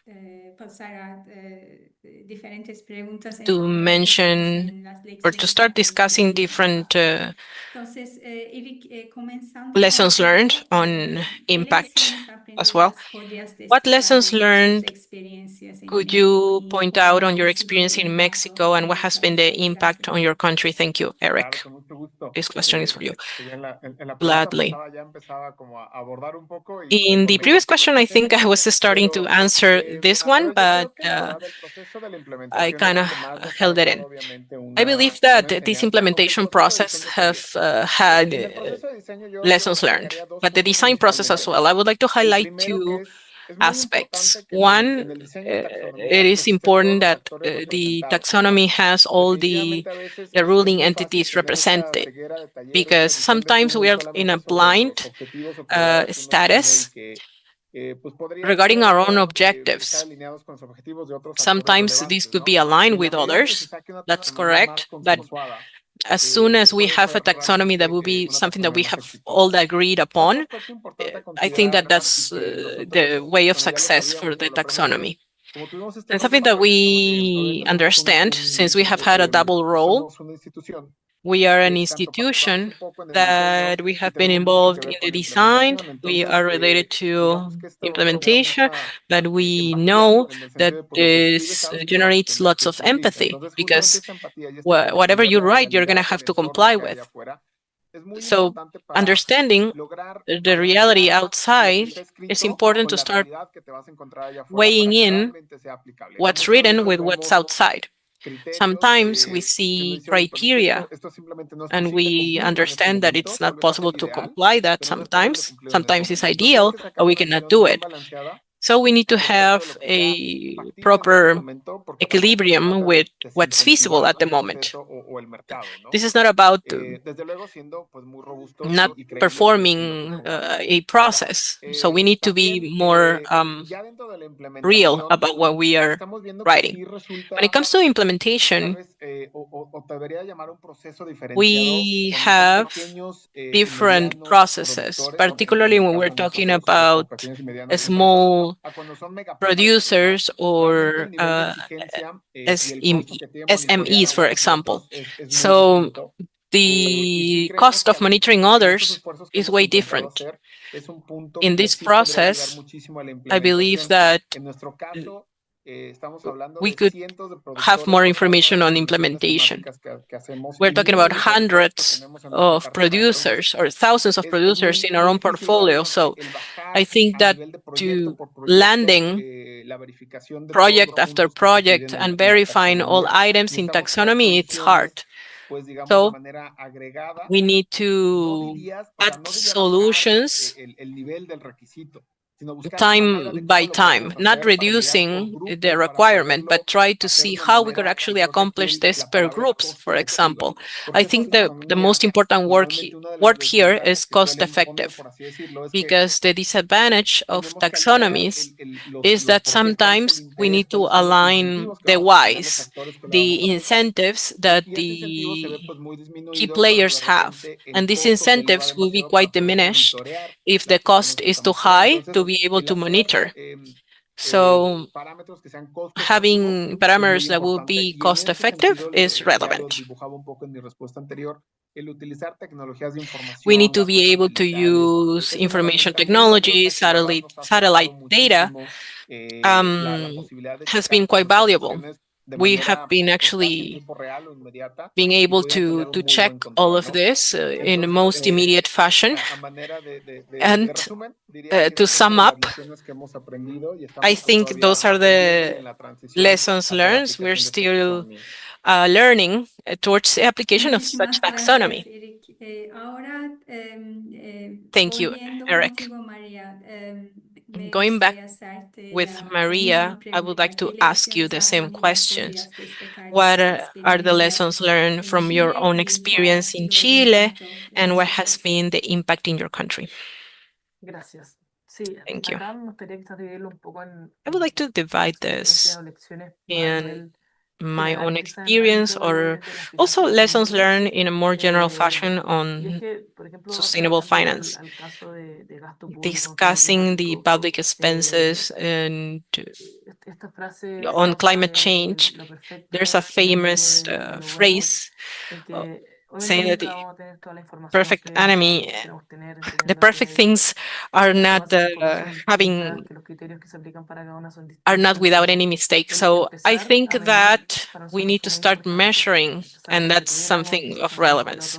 mention or to start discussing different lessons learned on impact as well. What lessons learned could you point out on your experience in Mexico, and what has been the impact on your country? Thank you, Eric. This question is for you. Gladly. In the previous question, I think I was starting to answer this one, but I kind of held it in. I believe that this implementation process have had lessons learned, but the design process as well. I would like to highlight two aspects. One, it is important that the taxonomy has all the ruling entities represented, because sometimes we are in a blind status regarding our own objectives. Sometimes these could be aligned with others, that's correct, but as soon as we have a taxonomy that will be something that we have all agreed upon, I think that that's the way of success for the taxonomy. And something that we understand, since we have had a double role, we are an institution that we have been involved in the design, we are related to implementation, but we know that this generates lots of empathy, because whatever you write, you're going to have to comply with. So understanding the reality outside, it's important to start weighing in what's written with what's outside. Sometimes we see criteria and we understand that it's not possible to comply that sometimes. Sometimes it's ideal, but we cannot do it. So we need to have a proper equilibrium with what's feasible at the moment. This is not about not performing a process. So we need to be more real about what we are writing. When it comes to implementation, we have different processes, particularly when we're talking about small small producers or SMEs, for example. So the cost of monitoring others is way different. In this process, I believe that we could have more information on implementation. We're talking about hundreds of producers or thousands of producers in our own portfolio. So I think that to landing project after project and verifying all items in taxonomy, it's hard. So we need to add solutions time by time, not reducing the requirement, but try to see how we could actually accomplish this per groups, for example. I think the most important word here is cost effective, because the disadvantage of taxonomies is that sometimes we need to align the whys, the incentives that the key players have. And these incentives will be quite diminished if the cost is too high to be able to monitor. So having parameters that will be cost effective is relevant. We need to be able to use information technology, satellite data has been quite valuable. We have been actually being able to check all of this in the most immediate fashion. And to sum up, I think those are the lessons learned. We're still learning towards the application of such taxonomy. Thank you, Eric. Going back with Maria, I would like to ask you the same questions. What are the lessons learned from your own experience in Chile, and what has been the impact in your country? Thank you. I would like to divide this in my own experience or also lessons learned in a more general fashion on sustainable finance, discussing the public expenses and on climate change. There's a famous phrase saying that the perfect enemy, the perfect things are not are not without any mistake. So I think that we need to start measuring, and that's something of relevance.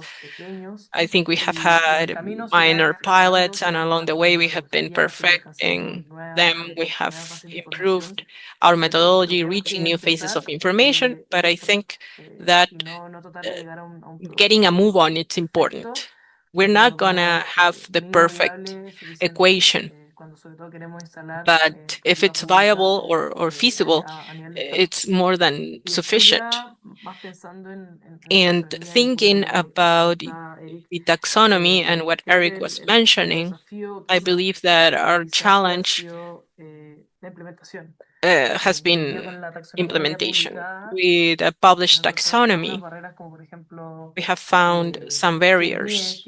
I think we have had minor pilots, and along the way we have been perfecting them. We have improved our methodology, reaching new phases of information, but I think that getting a move on, it's important. We're not gonna have the perfect equation, but if it's viable or feasible, it's more than sufficient. And thinking about the taxonomy and what Eric was mentioning, I believe that our challenge has been implementation. With a published taxonomy, we have found some barriers.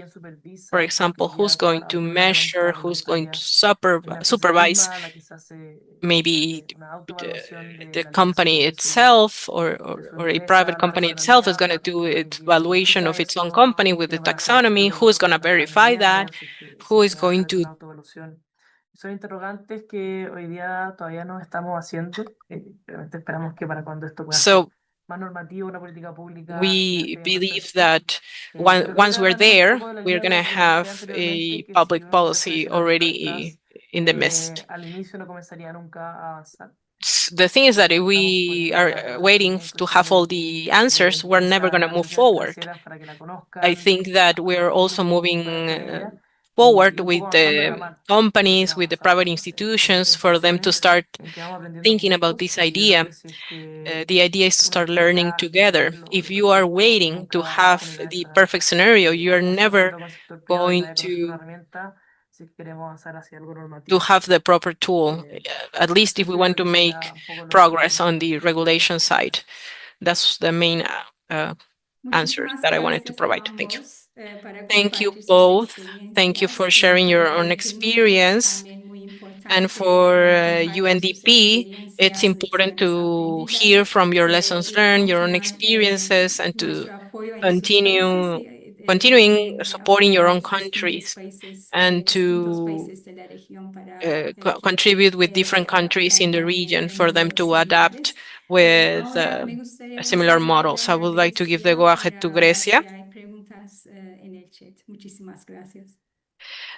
For example, who's going to measure, who's going to supervise, maybe the company itself or a private company itself is going to do its valuation of its own company with the taxonomy. Who is going to verify that? Who is going to Son interrogantes que hoy día todavía no estamos haciendo. Realmente esperamos que para cuando esto pueda ser más normativo, una política pública. We believe that once we're there, we're going to have a public policy already in the midst. Al inicio no comenzaría nunca a avanzar. The thing is that if we are waiting to have all the answers, we're never going to move forward. I think that we're also moving forward with the companies, with the private institutions, for them to start thinking about this idea. The idea is to start learning together. If you are waiting to have the perfect scenario, you are never going to have the proper tool, at least if we want to make progress on the regulation side. That's the main answer that I wanted to provide. Thank you. Thank you both. Thank you for sharing your own experience. And for UNDP, it's important to hear from your lessons learned, your own experiences, and to continuing supporting your own countries and to contribute with different countries in the region for them to adapt with similar models. I would like to give the go-ahead to Grecia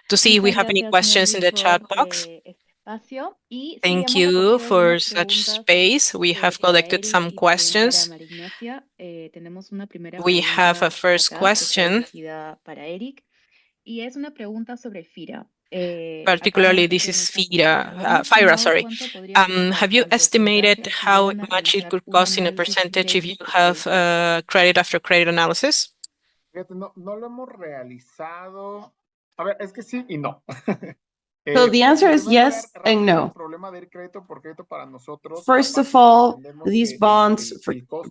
to see if we have any questions in the chat box. Thank you for such space. We have collected some questions. We have a first question. Particularly, this is FIRA, sorry. Have you estimated how much it could cost in a percentage if you have credit after credit analysis? Fíjate, no lo hemos realizado. A ver, es que sí y no. So the answer is yes and no. First of all, these bonds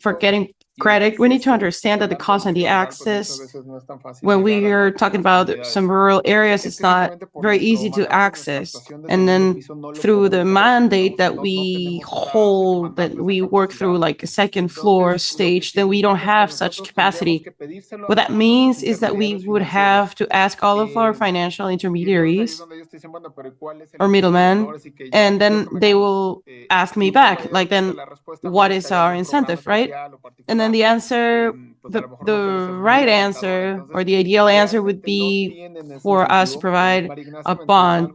for getting credit, we need to understand that the cost and the access, when we are talking about some rural areas, it's not very easy to access. And then through the mandate that we hold, that we work through like a second floor stage, then we don't have such capacity. What that means is that we would have to ask all of our financial intermediaries or middlemen, and then they will ask me back, like, then what is our incentive, right? And then the answer, the right answer or the ideal answer would be for us to provide a bond.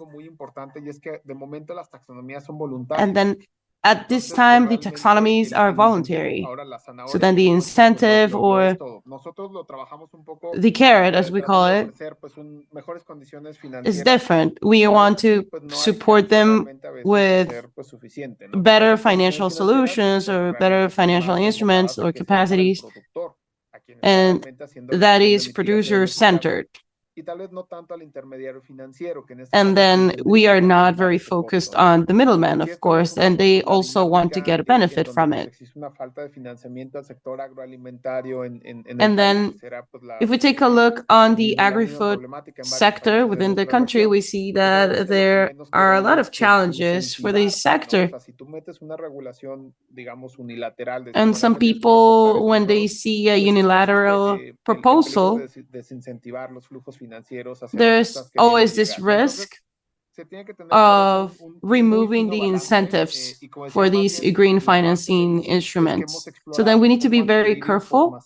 And then at this time, the taxonomies are voluntary. So then the incentive or the carrot, as we call it, is different. We want to support them with better financial solutions or better financial instruments or capacities, and that is producer-centered. And then we are not very focused on the middleman, of course, and they also want to get a benefit from it. And then if we take a look on the agri-food sector within the country, we see that there are a lot of challenges for this sector. And some people, when they see a unilateral proposal, there's always this risk of removing the incentives for these green financing instruments. So then we need to be very careful.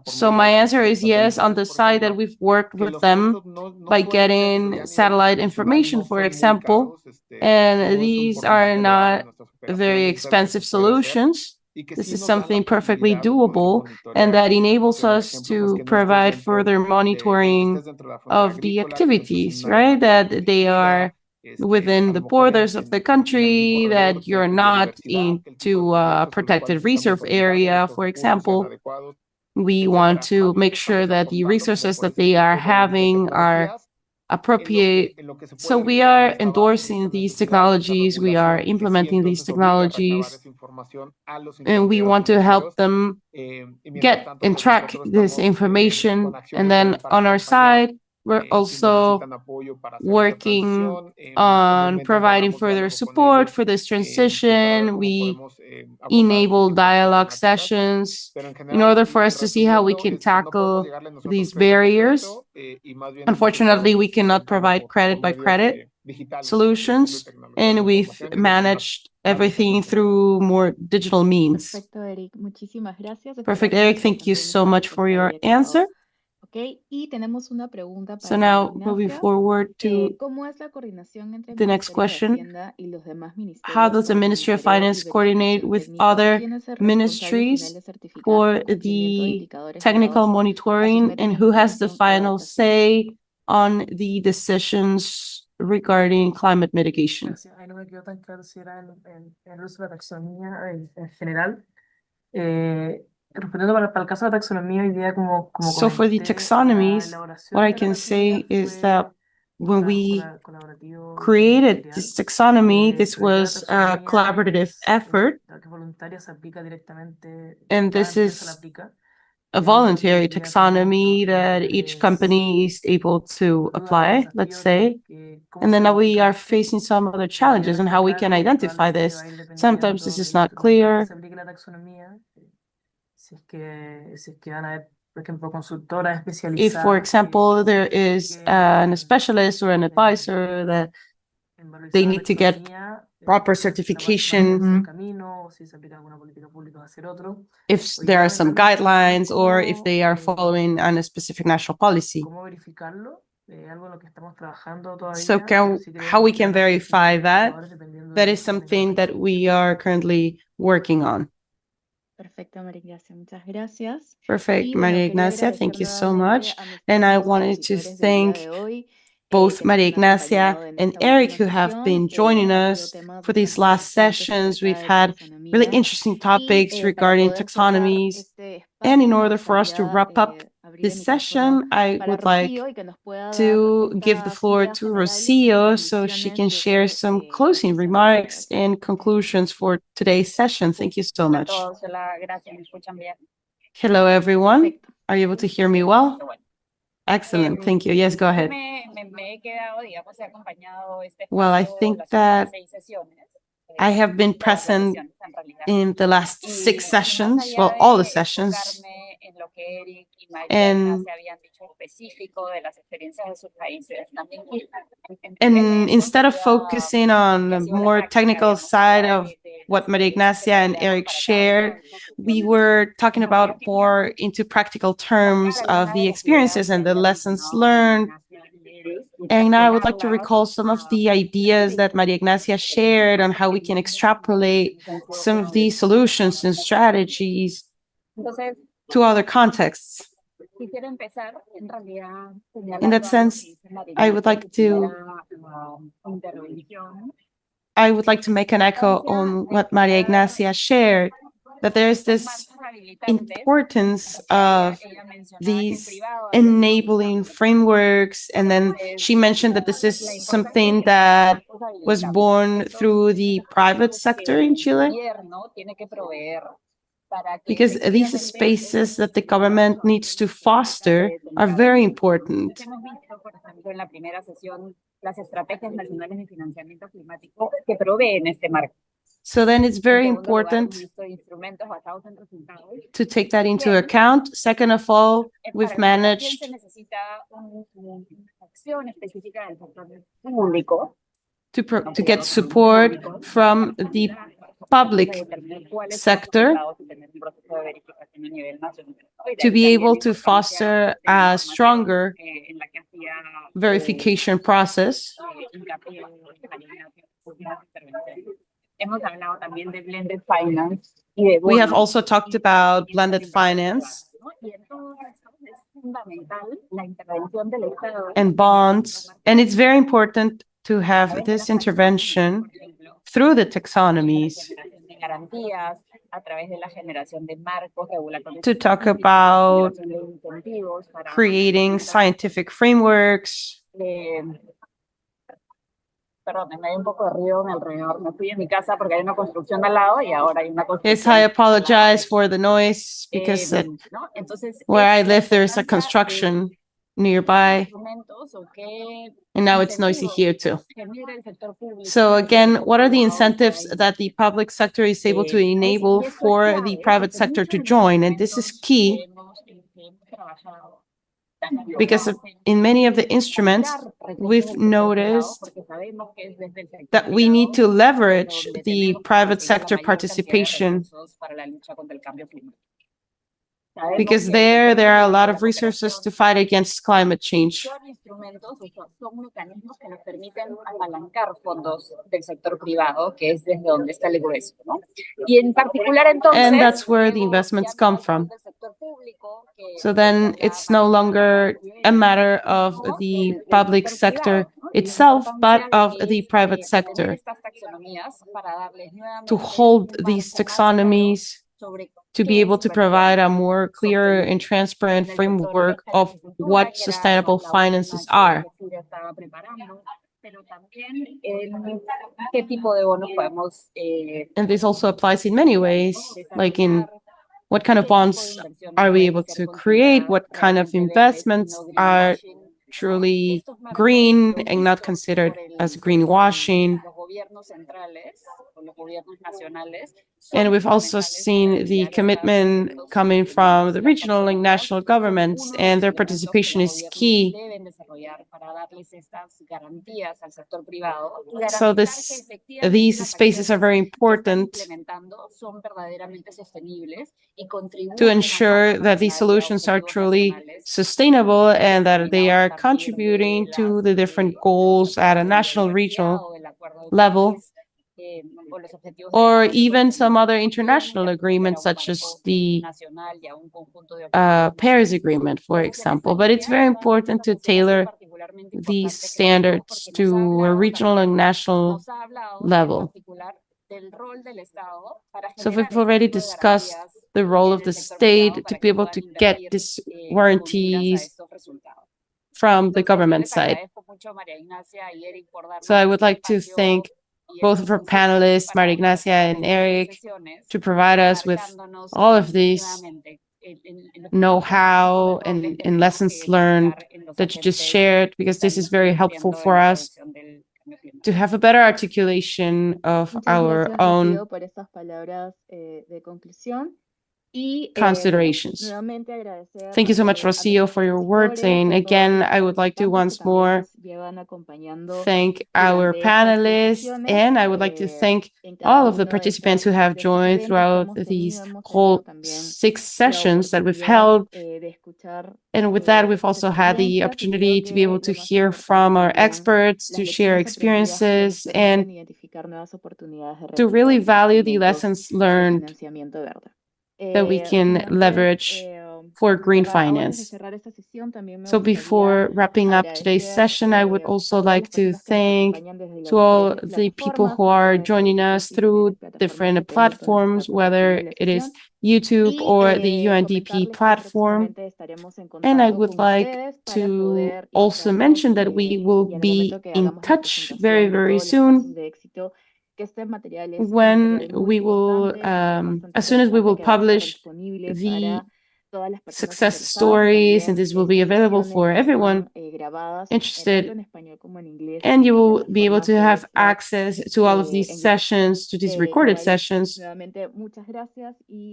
So my answer is yes, on the side that we've worked with them by getting satellite information, for example, and these are not very expensive solutions. This is something perfectly doable, and that enables us to provide further monitoring of the activities, right? That they are within the borders of the country, that you're not into a protected reserve area, for example. We want to make sure that the resources that they are having are appropriate. So we are endorsing these technologies, we are implementing these technologies, and we want to help them get and track this information. And then on our side, we're also working on providing further support for this transition. We enable dialogue sessions in order for us to see how we can tackle these barriers. Unfortunately, we cannot provide credit by credit solutions, and we've managed everything through more digital means. Perfect, Eric. Thank you so much for your answer. So now moving forward to the next question. How does the Ministry of Finance coordinate with other ministries for the technical monitoring, and who has the final say on the decisions regarding climate mitigation? Ahí no me quedó tan claro si era en el uso de la taxonomía en general. Respondiendo para el caso de la taxonomía, hoy día So for the taxonomies, what I can say is that when we created this taxonomy, this was a collaborative effort, and this is a voluntary taxonomy that each company is able to apply, let's say. And then now we are facing some other challenges and how we can identify this. Sometimes this is not clear. If, for example, there is a specialist or an advisor that they need to get proper certification, if there are some guidelines or if they are following on a specific national policy. So how we can verify that? That is something that we are currently working on. Perfecto, María Ignacia, muchas gracias. Perfect, Y bueno, María quería Ignacia, thank you so agradecer much. a nuestros And I dos wanted to expositores del día thank de hoy, both que nos María han Ignacia acompañado en and esta Eric, última who have sesión, been que joining han sido us temas for these bastante last interesantes sessions. acerca We've de had really taxonomía. interesting topics Para regarding poder cerrar taxonomies. este And in espacio, me order for us to gustaría wrap up abrir this el micrófono session, I para would like Rocío y que nos pueda dar to give the estas floor ideas to generales y Rocio so she conclusiones can share de some esta closing sesión. remarks Gracias. and conclusions for today's session. Thank you so much. Hello, everyone. Perfecto. Are you able to hear me well? Excellent. Thank you. Yes, go ahead. Well, I think that I have been present in the last 6 sessions, well, all the sessions. And instead of focusing on the more technical side of what Maria Ignacia and Eric shared, we were talking about more into practical terms of the experiences and the lessons learned. And I would like to recall some of the ideas that Maria Ignacia shared on how we can extrapolate some of these solutions and strategies to other contexts. In that sense, I would like to make an echo on what Maria Ignacia shared, that there's this importance of these enabling frameworks. And then she mentioned that this is something that was born through the private sector in Chile, because these spaces that the government needs to foster are very important. So then it's very important to take that into account. Second of all, we've managed to get support from the public sector to be able to foster a stronger verification process. We have also talked about blended finance and bonds, and it's very important to have this intervention through the taxonomies to talk about creating scientific frameworks. Yes, I apologize for the noise because where I live, there's a construction nearby, and now it's noisy here too. So again, what are the incentives that the public sector is able to enable for the private sector to join? And this is key, because in many of the instruments, we've noticed that we need to leverage the private sector participation, because there are a lot of resources to fight against climate change. And that's where the investments come from. So then it's no longer a matter of the public sector itself, but of the private sector to hold these taxonomies, to be able to provide a more clear and transparent framework of what sustainable finances are. And this also applies in many ways, like in what kind of bonds are we able to create, what kind of investments are truly green and not considered as greenwashing. And we've also seen the commitment coming from the regional and national governments, and their participation is key. So these spaces are very important to ensure that these solutions are truly sustainable and that they are contributing to the different goals at a national, regional level, or even some other international agreements, such as the Paris Agreement, for example. But it's very important to tailor these standards to a regional and national level. So we've already discussed the role of the state to be able to get these warranties from the government side. So I would like to thank both of our panelists, Maria Ignacia and Eric, to provide us with all of these know-how and lessons learned that you just shared, because this is very helpful for us to have a better articulation of our own considerations. Thank you so much, Rocio, for your words. And again, I would like to once more thank our panelists, and I would like to thank all of the participants who have joined throughout these whole 6 sessions that we've held. And with that, we've also had the opportunity to be able to hear from our experts, to share experiences, and to really value the lessons learned that we can leverage for green finance. So before wrapping up today's session, I would also like to thank to all the people who are joining us through different platforms, whether it is YouTube or the UNDP platform. And I would like to also mention that we will be in touch very, very soon when we will, as soon as we will publish the success stories, and this will be available for everyone interested, and you will be able to have access to all of these sessions, to these recorded sessions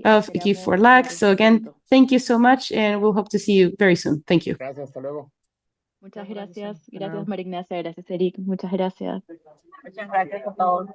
of Give for LAC. So again, thank you so much, and we'll hope to see you very soon. Thank you. Gracias, hasta luego. Muchas gracias. Gracias, María Ignacia. Gracias, Eric. Muchas gracias. Muchas gracias a todos.